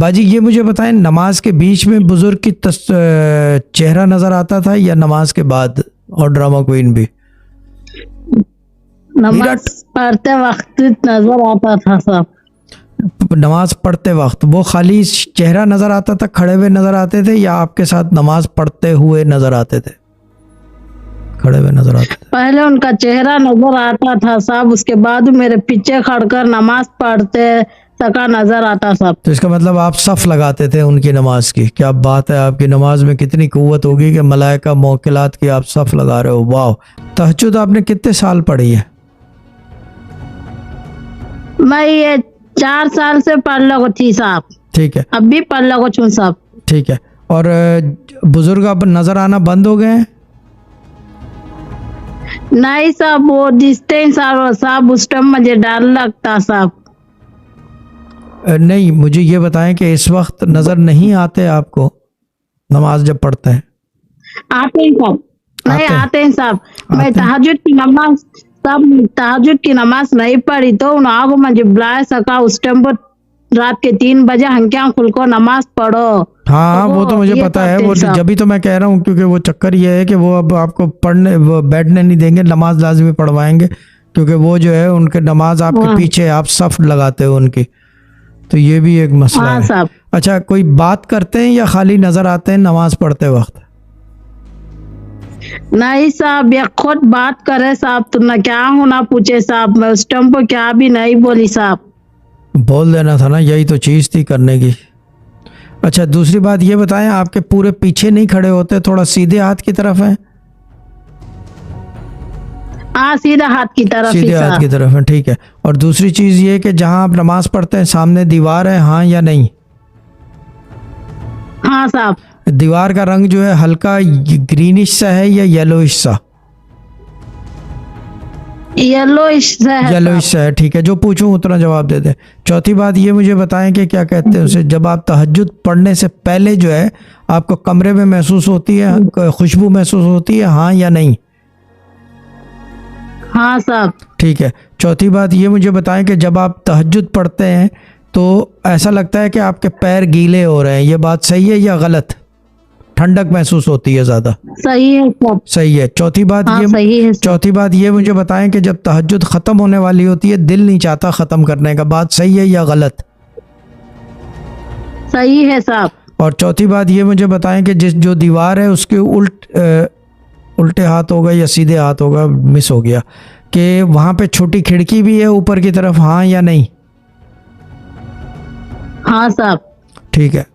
बाजी ये मुझे बताएं, नमाज के बीच में बुजुर्ग की चेहरा नजर आता था या नमाज के बाद? और ड्रामा क्वीन भी नमाज पढ़ते वक्त नजर आता था साहब। नमाज पढ़ते वक्त वो खाली चेहरा नजर आता था, खड़े हुए नजर आते थे, या आपके साथ नमाज पढ़ते हुए नजर आते थे? खड़े हुए नजर आते थे। पहले उनका चेहरा नजर आता था साहब, उसके बाद मेरे पीछे खड़कर नमाज पढ़ते सका नजर आता साहब। तो इसका मतलब आप सफ लगाते थे उनकी नमाज की। क्या बात है, आपकी नमाज में कितनी कुव्वत होगी कि मलाइका मौकिलात की आप सफ लगा रहे हो। वाह। तहज्जुद आपने कितने साल पढ़ी है? मैं ये 4 साल से पढ़ लगो थी साहब। ठीक है, अब भी पढ़ लगो छू साहब। ठीक है। और बुजुर्ग अब नजर आना बंद हो गए हैं? नहीं साहब, वो दिखते ही साहब उस टाइम मुझे डर लगता साहब। नहीं, मुझे ये बताएं कि इस वक्त नजर नहीं आते आपको नमाज जब पढ़ते हैं? आते हैं साहब। नहीं आते हैं साहब। मैं आते हैं? तहज्जुद की नमाज साहब, तहज्जुद की नमाज नहीं पढ़ी तो उन आगो मुझे बुला सका उस टाइम पर। रात के 3 बजे हंक्या खुल को नमाज पढ़ो। हाँ, वो तो मुझे ये पता है। करते वो हैं साहब। जब भी तो मैं कह रहा हूँ, क्योंकि वो चक्कर ये है कि वो अब आपको बैठने नहीं देंगे, नमाज लाजमी पढ़वाएंगे, क्योंकि वो जो है उनके नमाज आपके पीछे आप सफ लगाते हो उनकी। तो ये भी एक मसला हाँ है। साहब। अच्छा, कोई बात करते हैं या खाली नजर आते हैं नमाज पढ़ते वक्त? नहीं साहब, ये खुद बात करे साहब, तुम ना क्या होना पूछे साहब। मैं उस टाइम पर क्या भी नहीं बोली साहब। बोल देना था ना, यही तो चीज़ थी करने की। अच्छा, दूसरी बात ये बताएं, आपके पूरे पीछे नहीं खड़े होते, थोड़ा सीधे हाथ की तरफ है? हाँ, सीधा हाथ की तरफ ही सीधे हाथ साहब। की तरफ है, ठीक है। और दूसरी चीज़ ये कि जहां आप नमाज पढ़ते हैं सामने दीवार है, हाँ या नहीं? हाँ साहब। दीवार का रंग जो है हल्का ग्रीनिश सा है या येलोइश सा? येलोइश है येलोइश सा है, ठीक है। जो पूछूं उतना जवाब दे दे। चौथी बात ये मुझे बताएं कि क्या कहते हैं उसे, जब आप तहज्जुद पढ़ने से पहले जो है आपको कमरे में महसूस होती है, खुशबू महसूस होती है, हाँ या नहीं? हाँ साहब। ठीक है। चौथी बात ये मुझे बताएं कि जब आप तहज्जुद पढ़ते हैं तो ऐसा लगता है कि आपके पैर गीले हो रहे हैं, ये बात सही है या गलत? ठंडक महसूस होती है ज़्यादा? सही है साहब। सही है। चौथी बात हाँ, ये सही है साहब। चौथी बात ये मुझे बताएं कि जब तहज्जुद ख़त्म होने वाली होती है दिल नहीं चाहता ख़त्म करने का, बात सही है या गलत? सही है साहब। और चौथी बात ये मुझे बताएं कि जो दीवार है उसके उल्टे हाथ होगा या सीधे हाथ होगा, मिस हो गया, कि वहाँ पे छोटी खिड़की भी है ऊपर की तरफ, हाँ या नहीं? हाँ साहब। ठीक है।